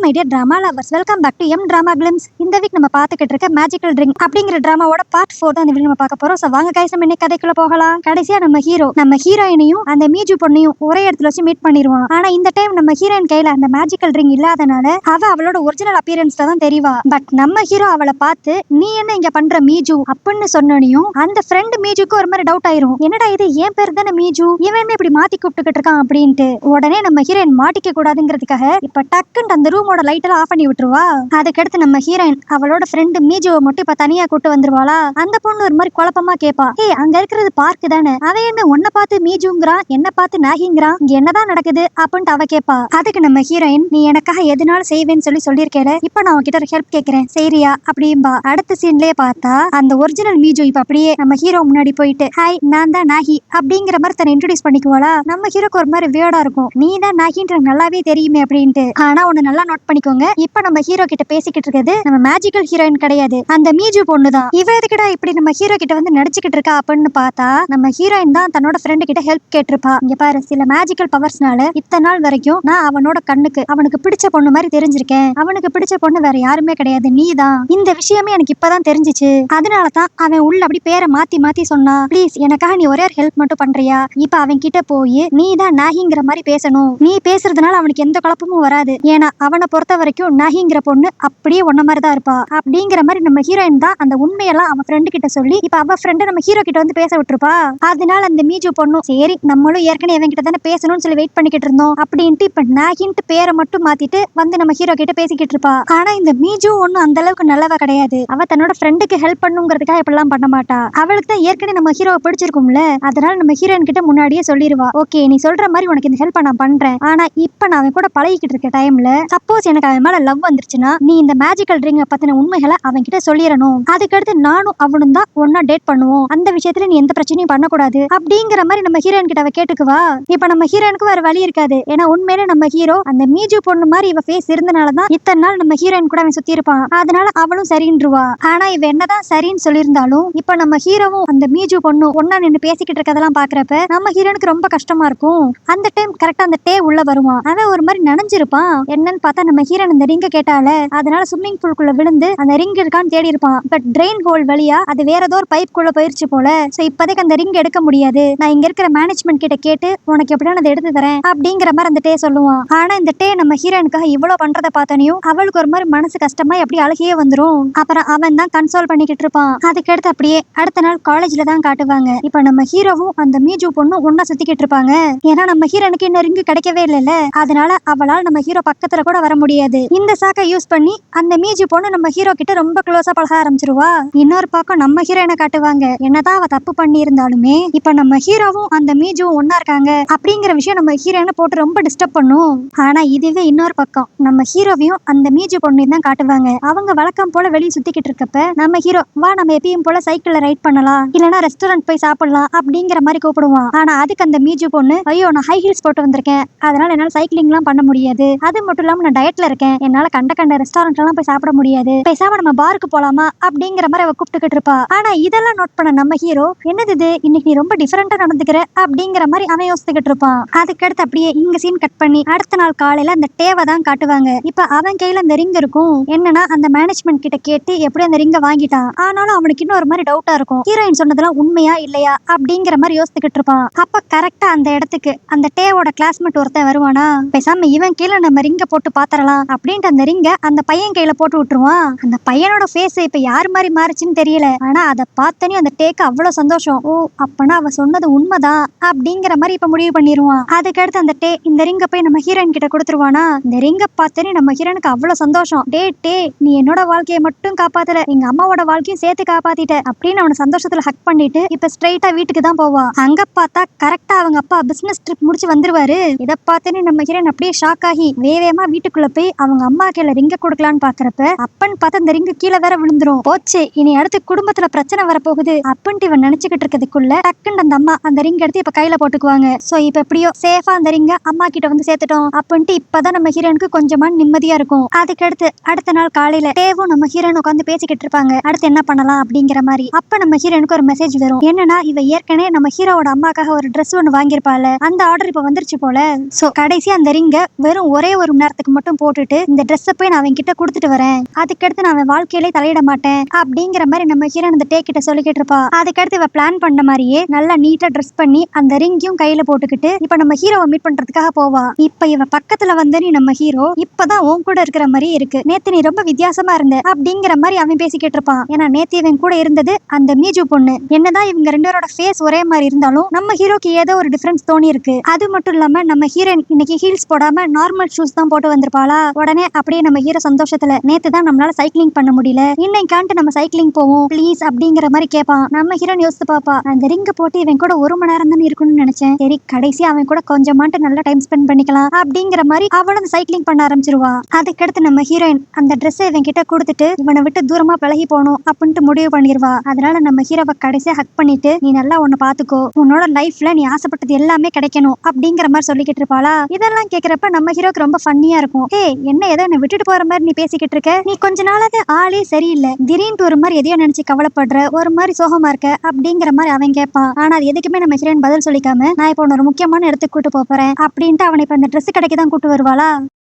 My dear drama lovers, welcome back to எம் drama glimpse. இந்த week நம்ம பார்த்துக்கிட்டு இருக்க மேஜிக்கல் ட்ரிங்க் அப்படிங்கிற டிராமாவோட பார்ட் 4 தான் இந்த வீடியோ நம்ம பார்க்க போறோம். ஸோ வாங்க கைஸ், நம்ம இன்னைக்கு கதைக்குள்ள போகலாம். கடைசியா நம்ம ஹீரோயினையும் அந்த மீஜு பொண்ணையும் ஒரே இடத்துல வச்சு மீட் பண்ணிடுவான். ஆனா இந்த டைம் நம்ம ஹீரோயின் கையில அந்த மேஜிக்கல் ட்ரிங்க் இல்லாதனால அவளோட ஒரிஜினல் அப்பியரன்ஸ்ல தான் தெரிவா. பட் நம்ம ஹீரோ அவளை பார்த்து நீ என்ன இங்க பண்ற மீஜு அப்படின்னு சொன்னனையும் அந்த ஃப்ரெண்ட் மீஜுக்கு ஒரு மாதிரி டவுட் ஆயிரும். என்னடா இது, என் பேர் தானே மீஜு, இவன் இப்படி மாத்தி கூப்பிட்டுக்கிட்டு இருக்கான் அப்படின்ட்டு. உடனே நம்ம ஹீரோயின் மாட்டிக்க கூடாதுங்கிறதுக்காக இப்ப டக்குன்னு அந்த ரூமோட லைட் எல்லாம் ஆஃப் பண்ணி விட்டுருவா. அதுக்கடுத்து நம்ம ஹீரோயின் அவளோட ஃப்ரெண்ட் மீஜுவை மட்டும் இப்ப தனியா கூட்டு வந்துருவாளா. அந்த பொண்ணு ஒரு மாதிரி குழப்பமா கேப்பா, ஏய் அங்க இருக்கிறது பார்க் தானே, அவன் என்ன உன்னை பார்த்து மீஜுங்கிறான், என்ன பார்த்து நாகிங்கிறான், இங்க என்னதான் நடக்குது அப்படின்ட்டு அவ கேப்பா. அதுக்கு நம்ம ஹீரோயின், நீ எனக்காக எதுனாலும் செய்வேன்னு சொல்லியிருக்கேன், இப்ப நான் உன்கிட்ட ஒரு ஹெல்ப் கேட்கிறேன் சரியா அப்படின்பா. அடுத்த சீன்லயே பார்த்தா அந்த ஒரிஜினல் மீஜு இப்ப அப்படியே நம்ம ஹீரோ முன்னாடி போயிட்டு, ஹாய் நான் தான் நாகி அப்படிங்கிற மாதிரி தன்னை இன்ட்ரோடியூஸ் பண்ணிக்குவாளா. நம்ம ஹீரோக்கு ஒரு மாதிரி வியர்டா இருக்கும், நீ தான் நாகின்ற நல்லாவே தெரியுமே அப்படின்ட்டு. ஆனா ஒண்ணு நல்லா நோட் பண்ணிக்கோங்க, இப்ப நம்ம ஹீரோ கிட்ட பேசிக்கிட்டு இருக்கிறது நம்ம மேஜிக்கல் ஹீரோயின் கிடையாது, அந்த மீஜு பொண்ணு தான். இவ எதுக்கிட்ட இப்படி நம்ம ஹீரோ கிட்ட வந்து நடிச்சுக்கிட்டு இருக்கா அப்படின்னு பார்த்தா நம்ம ஹீரோயின் தான் தன்னோட ஃப்ரெண்டு கிட்ட ஹெல்ப் கேட்டிருப்பா. இங்க பாரு, சில மேஜிக்கல் பவர்ஸ்னால இத்தனை நாள் வரைக்கும் நான் அவனோட கண்ணுக்கு அவனுக்கு பிடிச்ச பொண்ணு மாதிரி தெரிஞ்சிருக்கேன், அவனுக்கு பிடிச்ச பொண்ணு வேற யாருமே கிடையாது, நீ தான். இந்த விஷயமே எனக்கு இப்பதான் தெரிஞ்சிச்சு, அதனாலதான் அவன் உள்ள அப்படி பேரை மாத்தி மாத்தி சொன்னா. ப்ளீஸ் எனக்காக நீ ஒரே ஒரு ஹெல்ப் மட்டும் பண்றியா, இப்ப அவன் கிட்ட போய் நீ தான் நாகிங்கிற மாதிரி பேசணும். நீ பேசுறதுனால அவனுக்கு எந்த குழப்பமும் வராது, ஏன்னா அவனை பொறுத்த வரைக்கும் நாகிங்கிற பொண்ணு அப்படியே ஒன்ன மாதிரி தான் இருப்பா அப்படிங்கிற மாதிரி நம்ம ஹீரோயின் தான் அந்த உண்மையெல்லாம் அவன் ஃப்ரெண்டு கிட்ட சொல்லி இப்ப அவ ஃப்ரெண்டு நம்ம ஹீரோ கிட்ட வந்து பேச விட்டுருப்பா. அதனால அந்த மீஜு பொண்ணும் சரி நம்மளும் ஏற்கனவே இவன் கிட்ட தானே பேசணும்னு சொல்லி வெயிட் பண்ணிக்கிட்டு இருந்தோம் அப்படின்ட்டு இப்ப நாகின்ட்டு பேரை மட்டும் மாத்திட்டு வந்து நம்ம ஹீரோ கிட்ட பேசிக்கிட்டு இருப்பா. ஆனா இந்த மீஜு ஒன்னும் அந்த அளவுக்கு நல்லவ கிடையாது, அவ தன்னோட ஃப்ரெண்டுக்கு ஹெல்ப் பண்ணுங்கிறதுக்காக இப்படிலாம் பண்ண மாட்டா. அவளுக்கு தான் ஏற்கனவே நம்ம ஹீரோவை பிடிச்சிருக்கும்ல, அதனால நம்ம ஹீரோயின் கிட்ட முன்னாடியே சொல்லிடுவா, ஓகே நீ சொல்ற மாதிரி உனக்கு இந்த ஹெல்ப் நான் பண்றேன், ஆனா இப்ப நான் அவன் கூட பழகிக்கிட்டு இருக்க டைம்ல சப்போஸ் எனக்கு அவன் மேல லவ் வந்துருச்சுன்னா நீ இந்த மேஜிக்கல் ட்ரிங்க பத்தின உண்மைகளை அவன் கிட்ட சொல்லிடணும், அதுக்கடுத்து நானும் அவனும் தான் ஒன்னா டேட் பண்ணுவோம், அந்த விஷயத்துல நீ எந்த பிரச்சனையும் பண்ணக்கூடாது அப்படிங்கிற மாதிரி நம்ம ஹீரோயின் கிட்ட அவ கேட்டுக்குவா. இப்ப நம்ம ஹீரோயினுக்கு வேற வழி இருக்காது, ஏன்னா உண்மையிலே நம்ம ஹீரோ அந்த மீஜு பொண்ணு மாதிரி இவ ஃபேஸ் இருந்தனாலதான் இத்தனை நாள் நம்ம ஹீரோயின் கூட அவன் சுத்தி இருப்பான், அதனால அவளும் சரின்றுவா. ஆனா இவ என்னதான் சரின்னு சொல்லியிருந்தாலும் இப்ப நம்ம ஹீரோவும் அந்த மீஜு பொண்ணு ஒன்னா நின்று பேசிக்கிட்டு இருக்கதெல்லாம் பாக்குறப்ப நம்ம ஹீரோனுக்கு ரொம்ப கஷ்டமா இருக்கும். அந்த டைம் கரெக்டா அந்த டே உள்ள வருவான், அவன் ஒரு மாதிரி நனைஞ்சிருப்பான். என்னன்னு பார்த்தா நம்ம ஹீரோன் அந்த ரிங்க கேட்டால, அதனால ஸ்விம்மிங் பூல்குள்ள விழுந்து அந்த ரிங் இருக்கான்னு தேடி இருப்பான். பட் ட்ரெயின் ஹோல் வழியா அது வேற ஏதோ ஒரு பைப் குள்ள போயிருச்சு போல. சோ இப்போதைக்கு அந்த ரிங் எடுக்க முடியாது, நான் இங்க இருக்கிற மேனேஜ்மெண்ட் கிட்ட கேட்டு உனக்கு எப்படியான அதை எடுத்து தரேன் அப்படிங்கிற மாதிரி அந்த டே சொல்லுவான். ஆனா இந்த டே நம்ம ஹீரோனுக்காக இவ்வளவு பண்றதை பார்த்தனையும் அவளுக்கு ஒரு மாதிரி மனசு கஷ்டமா எப்படி அழுகையே வந்துரும். அப்புறம் அவன் தான் கன்சோல் பண்ணிக்கிட்டு இருப்பான். அதுக்கடுத்து அப்படியே அடுத்த நாள் காலேஜ்ல தான் காட்டுவாங்க. இப்ப நம்ம ஹீரோவும் அந்த மீஜு பொண்ணும் ஒன்னா சுத்திக்கிட்டு இருப்பாங்க. ஏன்னா நம்ம ஹீரோனுக்கு இன்னும் ரிங்கு கிடைக்கவே இல்லைல்ல, அதனால அவளால் நம்ம ஹீரோ பக்கத்துல கூட வர முடியாது. இந்த சாக்கை யூஸ் பண்ணி அந்த மீஜு பொண்ணு நம்ம ஹீரோ கிட்ட ரொம்ப க்ளோஸா பழக ஆரம்பிச்சிருவா. இன்னொரு பக்கம் நம்ம ஹீரோயினை காட்டுவாங்க, என்னதான் அவ தப்பு பண்ணி இருந்தாலுமே இப்ப நம்ம ஹீரோவும் அந்த மீஜுவும் ஒன்னா இருக்காங்க அப்படிங்கிற விஷயம் நம்ம ஹீரோயினை போட்டு ரொம்ப டிஸ்டர்ப் பண்ணும். ஆனா இதுவே இன்னொரு பக்கம் நம்ம ஹீரோவையும் அந்த மீஜு பொண்ணையும் தான் காட்டுவாங்க. அவங்க வழக்கம் போல வெளியே சுத்திக்கிட்டு இருக்கப்ப நம்ம ஹீரோ, வா நம்ம எப்பயும் போல சைக்கிள்ல ரைட் பண்ணலாம், இல்லனா ரெஸ்டாரண்ட் போய் சாப்பிடலாம் அப்படிங்கிற மாதிரி கூப்பிடுவான். ஆனா அதுக்கு அந்த மீஜு பொண்ணு, ஐயோ நான் ஹை ஹீல்ஸ் போட்டு வந்திருக்கேன், அதனால என்னால சைக்கிளிங் எல்லாம் பண்ண முடியாது, அது மட்டும் இல்லாம நான் டயட்ல இருக்கேன், என்னால கண்ட ரெஸ்டாரண்ட் எல்லாம் போய் சாப்பிட முடியாது, பேசாம நம்ம பாருக்கு போலாமா அப்படிங்கிற மாதிரி அவ கூப்பிட்டுக்கிட்டு இருப்பா. ஆனா இதெல்லாம் நோட் பண்ண நம்ம ஹீரோ, என்னது இது இன்னைக்கு நீ ரொம்ப டிஃபரெண்டா நடந்துக்கிற அப்படிங்கிற மாதிரி அவன் யோசிச்சுக்கிட்டு இருப்பான். அதுக்கடுத்து அப்படியே இங்க சீன் கட் பண்ணி அடுத்த நாள் காலையில அந்த டேவை தான் காட்டுவாங்க. இப்ப அவன் கையில அந்த ரிங் இருக்கும். என்னன்னா அந்த மேனேஜ்மெண்ட் கிட்ட கேட்டு எப்படி அந்த ரிங்க வாங்கிட்டான், ஆனாலும் அவனுக்கு இன்னும் ஒரு மாதிரி டவுட்டா இருக்கும், ஹீரோயின் சொன்னதெல்லாம் உண்மையா இல்லையா அப்படிங்கிற மாதிரி யோசிச்சுக்கிட்டு இருப்பான். அப்ப கரெக்டா அந்த இடத்துக்கு அந்த டேவோட கிளாஸ்மேட் ஒருத்தன் வருவானா, பேசாம இவன் கீழே நம்ம ரிங்க போட்டு பாத்திரலாம் அப்படின்ட்டு அந்த ரிங்க அந்த பையன் கையில போட்டு விட்டுருவான். அந்த பையனோட ஃபேஸ் இப்ப யார் மாதிரி மாறிச்சுன்னு தெரியல, ஆனா அதை பார்த்தனே அந்த டேக்கு அவ்வளவு சந்தோஷம். ஓ அப்பனா அவ சொன்னது உண்மைதான் அப்படிங்கிற மாதிரி இப்ப முடிவு பண்ணிடுவான். அதுக்கடுத்து அந்த டே இந்த ரிங்க போய் நம்ம ஹீரோயின் கிட்ட கொடுத்துருவானா. இந்த ரிங்க பார்த்தனே நம்ம ஹீரோனுக்கு அவ்வளவு சந்தோஷம், டே நீ என்னோட வாழ்க்கையை மட்டும் காப்பாத்தல, எங்க அம்மாவோட வாழ்க்கையும் சேர்த்து காப்பாத்திட்ட அப்படின்னு அவன சந்தோஷத்துல ஹக் பண்ணிட்டு இப்ப ஸ்ட்ரைட்டா வீட்டுக்கு தான் போவா. அங்க பார்த்தா கரெக்டா அவங்க அப்பா பிசினஸ் ட்ரிப் முடிச்சு வந்துருவாரு. இதை பார்த்தனே நம்ம ஹீரோயின் அப்படியே ஷாக் ஆகி வேகமா வீட்டுக்குள்ள போய் அவங்க அம்மா கையில ரிங்க கொடுக்கலான்னு பாக்குறப்ப அப்பன்னு பார்த்தா அந்த ரிங்கு கீழே வேற விழுந்துரும். போச்சு, இனி அடுத்து குடும்பத்துல பிரச்சனை வரப்போகுது அப்படின்ட்டு இவன் நினைச்சுக்கிட்டு இருக்கிறதுக்குள்ள டக்குன்னு அந்த அம்மா அந்த ரிங் எடுத்து இப்ப கையில போட்டுக்குவாங்க. சோ இப்ப எப்படியோ சேஃபா அந்த ரிங்க அம்மா கிட்ட வந்து சேர்த்துட்டோம் அப்படின்ட்டு இப்பதான் நம்ம ஹீரோனுக்கு கொஞ்சமா நிம்மதியா இருக்கும். அதுக்கடுத்து அடுத்த நாள் காலையில டேவும் நம்ம ஹீரோன் உட்காந்து பேசிக்கிட்டு இருப்பாங்க, அடுத்து என்ன பண்ணலாம் அப்படிங்கிற மாதிரி. அப்ப நம்ம ஹீரோனுக்கு ஒரு மெசேஜ் வரும், என்னன்னா இவ ஏற்கனவே நம்ம ஹீரோவோட அம்மாக்காக ஒரு ட்ரெஸ் ஒன்னு வாங்கியிருப்பாள், அந்த ஆர்டர் இப்ப வந்துருச்சு போல. சோ கடைசி அந்த ரிங்க வெறும் ஒரே ஒரு மணி நேரத்துக்கு மட்டும் மட்டும் போட்டுட்டு இந்த ட்ரெஸ்ஸை போய் நான் அவன் கிட்ட கொடுத்துட்டு வரேன், அதுக்கடுத்து நான் அவன் வாழ்க்கையிலே தலையிட மாட்டேன் அப்படிங்கிற மாதிரி நம்ம ஹீரோயின் அந்த டே கிட்ட சொல்லிக்கிட்டு இருப்பா. அதுக்கடுத்து இவ பிளான் பண்ண மாதிரியே நல்லா நீட்டா ட்ரெஸ் பண்ணி அந்த ரிங்கையும் கையில போட்டுக்கிட்டு இப்ப நம்ம ஹீரோவை மீட் பண்றதுக்காக போவா. இப்ப இவ பக்கத்துல வந்து நீ நம்ம ஹீரோ இப்பதான் உன் கூட இருக்கிற மாதிரி இருக்கு, நேத்து நீ ரொம்ப வித்தியாசமா இருந்த அப்படிங்கிற மாதிரி அவன் பேசிக்கிட்டு இருப்பான். ஏன்னா நேத்து இவன் கூட இருந்தது அந்த மீஜு பொண்ணு. என்னதான் இவங்க ரெண்டு பேரோட ஃபேஸ் ஒரே மாதிரி இருந்தாலும் நம்ம ஹீரோக்கு ஏதோ ஒரு டிஃபரன்ஸ் தோணி இருக்கு. அது மட்டும் இல்லாம நம்ம ஹீரோயின் இன்னைக்கு ஹீல்ஸ் போடாம நார்மல் ஷூஸ் தான் போட்டு வந்திருப்பாளா. உடனே அப்படியே நம்ம ஹீரோ சந்தோஷத்துல நேத்து தான் நம்மளால சைக்கிளிங் பண்ண முடியல, இன்னைக்கான்ட்டு நம்ம சைக்கிளிங் போவோம் ப்ளீஸ் அப்படிங்கிற மாதிரி கேட்பான். நம்ம ஹீரோயின் யோசித்து பாப்பா, அந்த ரிங்க போட்டு இவன் கூட 1 மணி நேரம் தானே இருக்கணும்னு நினைச்சேன், சரி கடைசி அவன் கூட கொஞ்சமாட்டு நல்லா டைம் ஸ்பெண்ட் பண்ணிக்கலாம் அப்படிங்கிற மாதிரி அவளும் சைக்கிளிங் பண்ண ஆரம்பிச்சிருவா. அதுக்கடுத்து நம்ம ஹீரோயின் அந்த ட்ரெஸ்ஸை இவன் கிட்ட கொடுத்துட்டு இவனை விட்டு தூரமா பழகி போகணும் அப்படின்ட்டு முடிவு பண்ணிடுவா. அதனால நம்ம ஹீரோவை கடைசியா ஹக் பண்ணிட்டு நீ நல்லா உன்னை பாத்துக்கோ, உன்னோட லைஃப்ல நீ ஆசைப்பட்டது எல்லாமே கிடைக்கணும் அப்படிங்கிற மாதிரி சொல்லிக்கிட்டு இருப்பாளா. இதெல்லாம் கேக்குறப்ப நம்ம ஹீரோக்கு ரொம்ப ஃபன்னியா இருக்கும். ஹே என்ன ஏதோ என்ன விட்டுட்டு போற மாதிரி நீ பேசிக்கிட்டு இருக்க, நீ கொஞ்ச நாளாவது ஆளே சரியில்லை, திடீர்னு ஒரு மாதிரி எதையோ நினைச்சு கவலைப்படுற, ஒரு மாதிரி சோகமா இருக்க அப்படிங்கிற மாதிரி அவன் கேட்பான். ஆனா அது எதுக்குமே நம்ம ஹீரோயின் பதில் சொல்லிக்காம நான் இப்போ ஒரு முக்கியமான இடத்துக்கு கூட்டு போறேன் அப்படின்ட்டு அவனை இப்ப அந்த ட்ரெஸ் கடைக்கு தான் கூட்டு வருவாளா.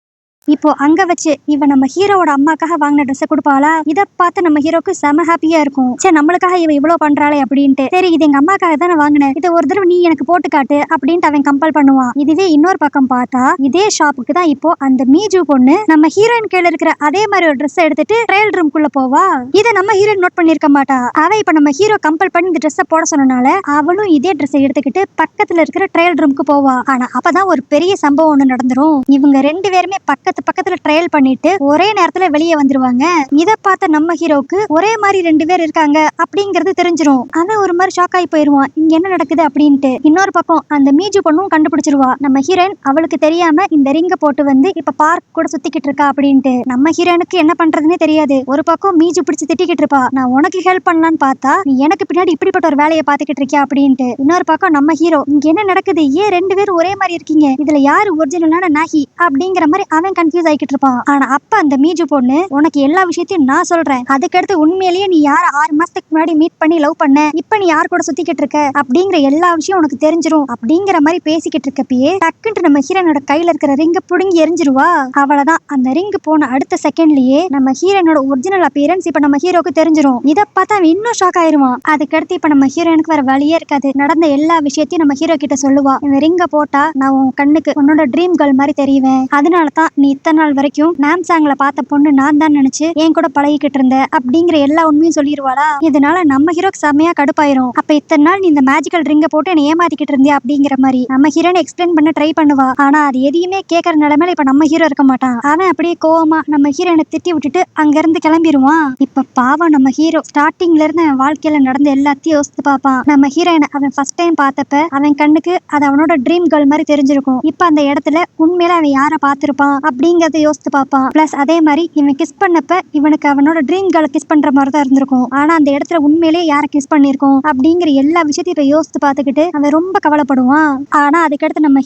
இப்போ அங்க வச்சு இவ நம்ம ஹீரோவோட அம்மாக்காக வாங்கின ட்ரெஸ் கொடுப்பாளா. இதை பார்த்து நம்ம ஹீரோக்கு செம ஹாப்பியா இருக்கும். சரி நம்மளுக்காக இவ இவ்வளவு பண்றாளே அப்படின்ட்டு, சரி இது எங்க அம்மாக்காக தான் நான் வாங்கினேன், இதை ஒரு தடவை நீ எனக்கு போட்டு காட்டு அப்படின்ட்டு அவன் கம்பல் பண்ணுவான். இதுவே இன்னொரு பக்கம் பார்த்தா இதே ஷாப்புக்கு தான் இப்போ அந்த மீஜு பொண்ணு நம்ம ஹீரோயின் கீழ இருக்கிற அதே மாதிரி ஒரு ட்ரெஸ் எடுத்துட்டு ட்ரையல் ரூம்குள்ள போவா. இதை நம்ம ஹீரோயின் நோட் பண்ணிருக்க மாட்டா. அவ இப்ப நம்ம ஹீரோ கம்பல் பண்ணி இந்த ட்ரெஸ்ஸை போட சொன்னனால அவளும் இதே ட்ரெஸ்ஸை எடுத்துக்கிட்டு பக்கத்துல இருக்கிற ட்ரையல் ரூமுக்கு போவா. ஆனா அப்பதான் ஒரு பெரிய சம்பவம் ஒண்ணு நடந்துரும். இவங்க 2 பேருமே பக்கத்துல ட்ரையல் பண்ணிட்டு ஒரே நேரத்துல வெளியே வந்துருவாங்க. இத பார்த்த நம்ம ஹீரோக்கு ஒரே மாதிரி 2 பேர் இருக்காங்க அப்படிங்கறது தெரிஞ்சிரும். அவன் ஒரு மாதிரி ஷாக் ஆகி போயிருவான், இங்க என்ன நடக்குது அப்படின்ட்டு. இன்னொரு பக்கம் அந்த மீஜு பொண்ணும் கண்டுபிடிச்சிருவா நம்ம ஹீரோயின் அவளுக்கு தெரியாம இந்த ரிங்க போட்டு வந்து இப்ப பார்க் கூட சுத்திக்கிட்டு இருக்கா அப்படின்ட்டு. நம்ம ஹீரோனுக்கு என்ன பண்றதுன்னே தெரியாது. ஒரு பக்கம் மீஜு பிடிச்சு திட்டிக்கிட்டு இருப்பா, நான் உனக்கு ஹெல்ப் பண்ணலான்னு பார்த்தா நீ எனக்கு பின்னாடி இப்படிப்பட்ட ஒரு வேலையை பாத்துக்கிட்டு இருக்கியா அப்படின்ட்டு. இன்னொரு பக்கம் நம்ம ஹீரோ இங்க என்ன நடக்குது, ஏன் 2 பேரும் ஒரே மாதிரி இருக்கீங்க, இதுல யாரு ஒரிஜினலான நாகி அப்படிங்கிற மாதிரி அவன் கன்ஃபியூஸ் ஆகிக்கிட்டு இருப்பான். ஆனா அப்ப அந்த மீஜு பொண்ணு உனக்கு எல்லா விஷயத்தையும் நான் சொல்றேன், அதுக்கடுத்து உண்மையிலேயே நீ யார 6 மாசத்துக்கு முன்னாடி மீட் பண்ணி லவ் பண்ண, இப்ப நீ யார் கூட சுத்திக்கிட்டு இருக்க அப்படிங்கிற எல்லா விஷயம் உனக்கு தெரிஞ்சிரும் அப்படிங்கிற மாதிரி பேசிக்கிட்டு இருக்கப்பயே டக்குன்ட்டு நம்ம ஹீரோனோட கையில இருக்கிற ரிங்க புடுங்கி எரிஞ்சிருவா. அவ்வளவுதான், அந்த ரிங் போன அடுத்த செகண்ட்லயே நம்ம ஹீரோனோட ஒரிஜினல் அப்பியரன்ஸ் இப்ப நம்ம ஹீரோக்கு தெரிஞ்சிரும். இதை பார்த்தா அவன் இன்னும் ஷாக் ஆயிருவான். அதுக்கடுத்து இப்ப நம்ம ஹீரோனுக்கு வேற வழியே இருக்காது, நடந்த எல்லா விஷயத்தையும் நம்ம ஹீரோ கிட்ட சொல்லுவா. இந்த ரிங்க போட்டா நான் உன் கண்ணுக்கு உன்னோட ட்ரீம் கேர்ள் மாதிரி தெரியுவேன், அதனாலதான் நீ இத்தனை நாள் வரைக்கும் நாம்சாங்ல பார்த்த பொண்ணு நான் தான் நினைச்சு என் கூட பழகிக்கிட்டு இருந்த அப்படிங்கிற எல்லா உண்மையும் சொல்லிடுவாளா. இதனால நம்ம ஹீரோக்கு செமையா கடுப்பாயிரும். அப்ப இத்தனை நாள் நீ இந்த மேஜிக்கல் ரிங்க போட்டு என்ன ஏமாத்திக்கிட்டு இருந்தியா அப்படிங்கிற மாதிரி நம்ம ஹீரோனை எக்ஸ்பிளைன் பண்ண ட்ரை பண்ணுவா. ஆனா அது எதையுமே கேட்கற நிலைமையில இப்ப நம்ம ஹீரோ இருக்க மாட்டான். அவன் அப்படியே கோவமா நம்ம ஹீரோனை திட்டி விட்டுட்டு அங்க இருந்து கிளம்பிடுவான். இப்ப பாவம் நம்ம ஹீரோ ஸ்டார்டிங்ல இருந்து அவன் வாழ்க்கையில நடந்த எல்லாத்தையும் யோசித்து பார்ப்பான். நம்ம ஹீரோயினை அவன் ஃபர்ஸ்ட் டைம் பார்த்தப்ப அவன் கண்ணுக்கு அது அவனோட ட்ரீம் கேர்ள் மாதிரி தெரிஞ்சிருக்கும். இப்ப அந்த இடத்துல உண்மையில அவன் யாரை பார்த்திருப்பான் அப்படிங்கறத யோசித்து பார்ப்பான். பிளஸ் அதே மாதிரி இவன் கிஸ் பண்ணப்ப இவனுக்கு அவனோட ட்ரீம் கேர்ளை கிஸ் பண்ற மாதிரி தான் இருந்திருக்கும். ஆனா அந்த இடத்துல உண்மையிலேயே யாரை கிஸ் பண்ணிருக்கோம் அப்படிங்கிற எல்லா விஷயத்தையும் இப்ப யோசித்து பார்த்துக்கிட்டு அவன் ரொம்ப கவலைப்படுவான். ஆனா அதுக்கடுத்து நம்ம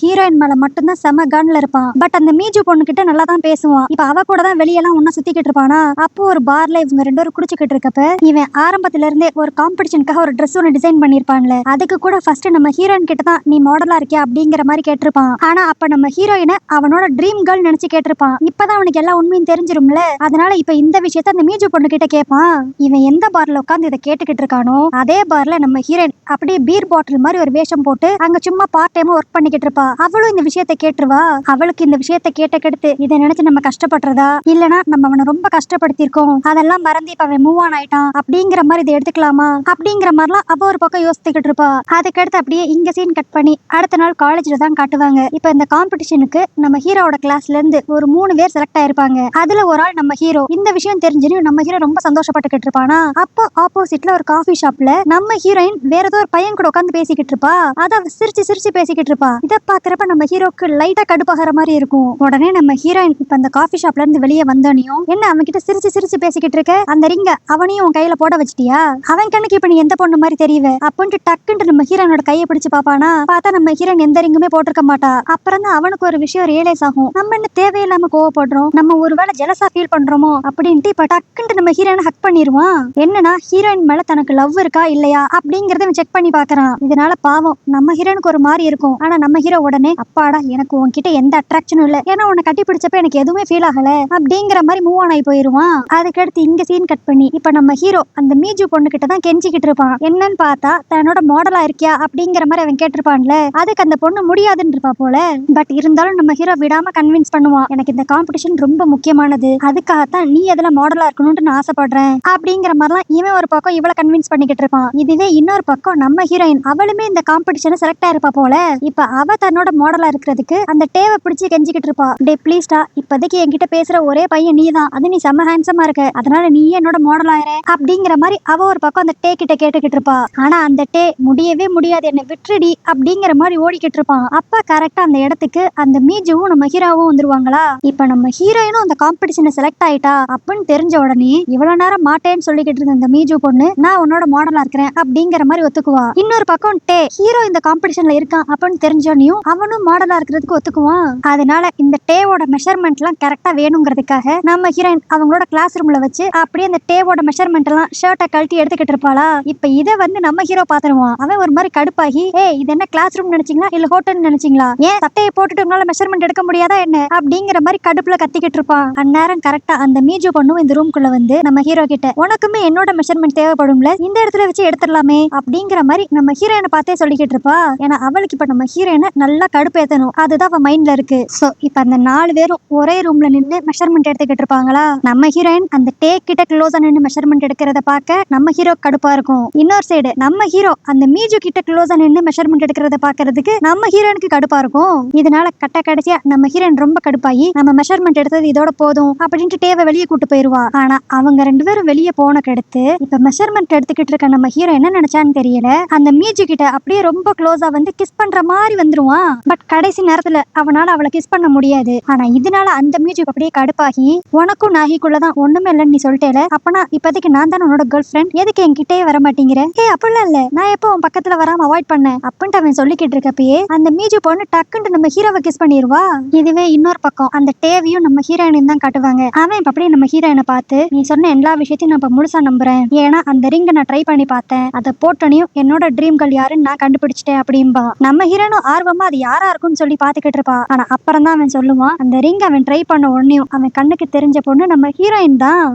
ஹீரோயின் மேல மட்டும்தான் செம கன்ல இருப்பான். பட் அந்த மீஜு பொண்ணு கிட்ட நல்லா தான் பேசுவான். இப்ப அவ கூட தான் வெளியெல்லாம் ஒன்னா சுத்திக்கிட்டு இருப்பானா. அப்போ ஒரு பார்ல இவங்க 2 பேரும் குடிச்சுக்கிட்டு இருக்கப்ப இவன் ஆரம்பத்துல இருந்தே ஒரு காம்படிஷனுக்காக ஒரு ட்ரெஸ் ஒன்று டிசைன் பண்ணிருப்பான்ல, அதுக்கு கூட ஃபர்ஸ்ட் நம்ம ஹீரோயின் கிட்ட தான் நீ மாடலா இருக்கியா அப்படிங்கிற மாதிரி கேட்டிருப்பான். ஆனா அப்ப நம்ம ஹீரோயினை அவனோட ட்ரீம் கேர்ள் நினைச்சு கேட்டிருப்பான். இப்பதான் அவனுக்கு எல்லா உண்மையும் தெரிஞ்சிரும்ல. அதனால இப்ப இந்த விஷயத்த அந்த மீஜு பொண்ணு கிட்ட கேட்பான். இவன் எந்த பார்ல உட்காந்து இதை கேட்டுக்கிட்டு இருக்கானோ அதே பார்ல நம்ம ஹீரோயின் அப்படியே பீர் பாட்டில் மாதிரி ஒரு வேஷம் போட்டு அங்க சும்மா பார்ட் டைமா ஒர்க் பண்ணிக்கிட்டு இருப்பா. அவளும் இந்த விஷயத்த கேட்டுருவா. அவளுக்கு இந்த விஷயத்த கேட்டு இதை நினைச்சு நம்ம கஷ்டப்படுறதா இல்லனா நம்ம அவனை ரொம்ப கஷ்டப்படுத்திருக்கோம், அதெல்லாம் மறந்து இப்ப அவன் மூவ் ஆன் ஆயிட்டான் அப்படிங்கிற மாதிரி இதை எடுத்துக்கலாமா அப்படிங்கிற மாதிரிலாம் அவ ஒரு பக்கம் யோசிச்சுக்கிட்டு இருப்பா. அதுக்கடுத்து அப்படியே இங்க சீன் கட் பண்ணி அடுத்த நாள் காலேஜ்ல தான் காட்டுவாங்க. இப்ப இந்த காம்படிஷனுக்கு நம்ம ஹீரோவோட கிளாஸ்ல இருந்து ஒரு 3 பேர் செலக்ட் ஆயிருப்பாங்க. அதுல ஒரு ஆள் நம்ம ஹீரோ. இந்த விஷயம் தெரிஞ்சு நம்ம ஹீரோ ரொம்ப சந்தோஷப்பட்டுக்கிட்டு இருப்பானா. அப்போ ஆப்போசிட்ல ஒரு காஃபி ஷாப்ல நம்ம ஹீரோயின் வேற ஏதோ ஒரு பையன் கூட உட்காந்து பேசிக்கிட்டு இருப்பா. அத சிரிச்சு பேசிக்கிட்டு இருப்பா. இத பாக்குறப்ப நம்ம ஹீரோக்கு லைட்டா கடுப்பாகிற மாதிரி இருக்கும். உடனே நம்ம ஹீரோயின் இப்ப அந்த காஃபி ஷாப்ல இருந்து வெளியே வந்தோனையும் என்ன அவன் கிட்ட சிரிச்சு பேசிக்கிட்டு இருக்க, அந்த ரிங்க அவனையும் உன் கையில போட வச்சிட்டியா, அவன் கண்ணுக்கு இப்ப நீ எந்த பொண்ணு மாதிரி தெரியவ அப்படின்ட்டு டக்குன்ட்டு நம்ம ஹீரோனோட கையை பிடிச்சு பாப்பானா. பார்த்தா நம்ம ஹீரோயின் எந்த ரிங்குமே போட்டிருக்க மாட்டா. அப்புறம் தான் அவனுக்கு ஒரு விஷயம் ரியலைஸ் ஆகும், நம்ம நம்ம என்ன தேவையில்லாம கோவப்படுறோம், நம்ம ஒருவேளை ஜெலஸா ஃபீல் பண்றோமோ அப்படின்ட்டு இப்ப டக்குன்ட்டு நம்ம ஹீரோயினை ஹக் பண்ணிடுவான். என்னன்னா ஹீரோயின் மேல தனக்கு லவ் இருக்கா இல்லையா அப்படிங்கறத செக் பண்ணி பாக்குறான். இதனால பாவம் நம்ம ஹீரோனுக்கு ஒரு மாதிரி இருக்கும். ஆனா நம்ம ஹீரோ உடனே அப்பாடா எனக்கு உன்கிட்ட எந்த அட்ராக்ஷனும் இல்ல, ஏன்னா உன்னை கட்டி பிடிச்சப்ப எனக்கு எதுவுமே ஃபீல் ஆகல அப்படிங்கிற மாதிரி மூவ் ஆன் ஆகி போயிருவான். அதுக்கடுத்து இங்க சீன் கட் பண்ணி இப்ப நம்ம ஹீரோ அந்த மீஜு பொண்ணு கிட்ட தான் கெஞ்சிக்கிட்டு இருப்பான். என்னன்னு பார்த்தா தன்னோட மாடலா இருக்கியா அப்படிங்கிற மாதிரி அவன் கேட்டிருப்பான்ல. அதுக்கு அந்த பொண்ணு முடியாதுன்னு இருப்பா போல. பட் இருந்தாலும் நம்ம ஹீரோ விடாம கன்வின்ஸ் பண்ணுவான். எனக்கு இந்த காம்படிஷன் ரொம்ப முக்கியமானது, அதுக்காகத்தான் நீ எதுல மாடலா இருக்கணும்னு நான் ஆசைப்படுறேன் அப்படிங்கிற மாதிரிலாம் இவன் ஒரு பக்கம் இவளை கன்வின்ஸ் பண்ணிக்கிட்டு இருப்பான். இதுவே இன்னொரு பக்கம் நம்ம ஹீரோயின் அவளுமே இந்த காம்படிஷன் செலக்ட் ஆயிருப்பா போல. இப்ப அவ தன்னோட மாடலா இருக்கிறதுக்கு அந்த டேவை பிடிச்சி கெஞ்சிக்கிட்டு இருப்பா. டே ப்ளீஸ்டா, இப்போதைக்கு என்கிட்ட பேசுற ஒரே பையன் நீ தான், அது நீ செம்ம ஹேண்ட்ஸமா இருக்க, அதனால நீ என்னோட மாடல் ஆயிர அப்படிங்கிற மாதிரி அவ ஒரு பக்கம் அந்த டே கிட்ட கேட்டுக்கிட்டு இருப்பா. ஆனா அந்த டே முடியவே முடியாது, என்ன விட்டுடி அப்படிங்கிற மாதிரி ஓடிக்கிட்டு இருப்பான். அப்ப கரெக்டா அந்த இடத்துக்கு அந்த மீஜுவும் நம்ம ஹீரோவும் வந்துருவாங்களா. இப்ப நம்ம ஹீரோயினும் அந்த காம்படிஷனை செலக்ட் ஆயிட்டா அப்படின்னு தெரிஞ்ச உடனே இவ்வளவு நேரம் மாட்டேன்னு சொல்லிக்கிட்டு இருந்த அந்த மீஜு பொண்ணு நான் உன்னோட மாடலா இருக்கிறேன் அப்படிங்கிற மாதிரி ஒத்துக்குவா. இன்னொரு பக்கம் டே ஹீரோ இந்த காம்படிஷன்ல இருக்கான் அப்படின்னு தெரிஞ்சோனையும் அவனும் மாடலா இருக்கிறதுக்கு ஒத்துக்குவான். அதனால இந்த டேவோட மெஷர்மெண்ட் எல்லாம் கரெக்டா வேணுங்கிறதுக்காக நம்ம ஹீரோயின் அவங்களோட கிளாஸ் ரூம்ல வச்சு அப்படியே அந்த டேவோட மெஷர்மெண்ட் எல்லாம் ஷர்ட்டை கழட்டி எடுத்துக்கிட்டு இருப்பாளா. இப்ப இதை வந்து நம்ம ஹீரோ பாத்துருவான். அவன் ஒரு மாதிரி கடுப்பாகி இது என்ன கிளாஸ் ரூம் நினைச்சீங்களா இல்ல ஹோட்டல் நினைச்சீங்களா, ஏன் சட்டையை போட்டுட்டு உங்களால மெஷர்மெண்ட் எடுக்க முடியாதா என்ன அப்படிங்கிற மாதிரி கடுப்புல கத்திக்கிட்டு இருப்பான். அந்நேரம் கரெக்டா அந்த மீஜு பொண்ணும் இந்த ரூம்குள்ள வந்து நம்ம ஹீரோ கிட்ட உனக்குமே என்னோட மெஷர்மெண்ட் தேவைப்படும்ல, இந்த இடத்துல வச்சு எடுத்துடலாமே அப்படிங்கிற மாதிரி நம்ம ஹீரோயினை பார்த்தே சொல்லிக்கிட்டு இருப்பா. ஏன்னா அவளுக்கு இப்ப நம்ம ஹீரோயினை நல்லா கடுப்பு ஏத்தணும், அதுதான் அவ மைண்ட்ல இருக்கு. சோ இப்ப அந்த 4 பேரும் ஒரே ரூம்ல நின்று மெஷர்மெண்ட் எடுத்துக்கிட்டு இருப்பாங்களா. நம்ம ஹீரோயின் அந்த டேக் கிட்ட க்ளோஸா நின்று மெஷர்மெண்ட் எடுக்கிறத பார்க்க நம்ம ஹீரோ கடுப்பா இருக்கும். இன்னொரு சைடு நம்ம ஹீரோ அந்த மீஜு கிட்ட க்ளோஸா நின்று மெஷர்மெண்ட் எடுக்கிறத பாக்குறதுக்கு நம்ம ஹீரோனுக்கு கடுப்பா இருக்கும். இதனால கடைசியா நம்ம ஹீரோயின் ரொம்ப கடுப்பாகி நம்ம மெஷர்மெண்ட் எடுத்தது இதோட போதும் அப்படின்ட்டு டேவை வெளியே கூட்டு போயிருவா. ஆனா அவங்க 2 பேரும் வெளியே போனக்கு அடுத்து இப்ப மெஷர்மெண்ட் எடுத்துக்கிட்டு இருக்க நம்ம ஹீரோ என்ன நினைச்சான்னு தெரியல, அந்த மீஜு கிட்ட அப்படியே ரொம்ப க்ளோஸா வந்து கிஸ் பண்ற மாதிரி வந்துருவான். பட் கடைசி நேரத்துல அவனால அவளை கிஸ் பண்ண முடியாது. ஆனா இதனால அந்த மியூசிக் அப்படியே கடுப்பாகி உனக்கும் நாகிக்குள்ளதான் ஒண்ணுமே இல்லைன்னு நீ சொல்லிட்டேல, அப்பனா இப்போதைக்கு நான் தானே உன்னோட கேர்ள் ஃப்ரெண்ட், எதுக்கு என்கிட்டே வர மாட்டேங்கிற, அப்படிலாம் இல்ல நான் எப்போ உன் பக்கத்துல வராம அவாய்ட் பண்ணேன் அப்படின்ட்டு அவன் சொல்லிக்கிட்டு இருக்கப்பயே அந்த மீஜு பொண்ணு டக்குன்ட்டு நம்ம ஹீரோவை கிஸ் பண்ணிடுவா. இதுவே இன்னொரு பக்கம் அந்த டேவியும் நம்ம ஹீரோயினையும் தான் காட்டுவாங்க. அவன் இப்ப அப்படியே நம்ம ஹீரோயினை பார்த்து நீ சொன்ன எல்லா விஷயத்தையும் நான் இப்ப முழுசா நம்புறேன், ஏன்னா அந்த ரிங்கை நான் ட்ரை பண்ணி பார்த்தேன், அதை போட்டனையும் என்னோட ட்ரீம் கேர்ள் யாருன்னு நான் கண்டுபிடிச்சிட்டேன் அப்படின்பா. நம்ம ஹீரோனும் ஆர்வமா அது யாரா இருக்கும்னு சொல்லி பாத்துக்கிட்டு இருப்பா. ஆனா அப்புறம் தான் அவன் சொல்லுவான் அந்த ரிங் அவன் ட்ரை பண்ண உடனேயும் அவன் கண்ணுக்கு தெரிஞ்ச பொண்ணு நம்ம ஹீரோயின் தான்.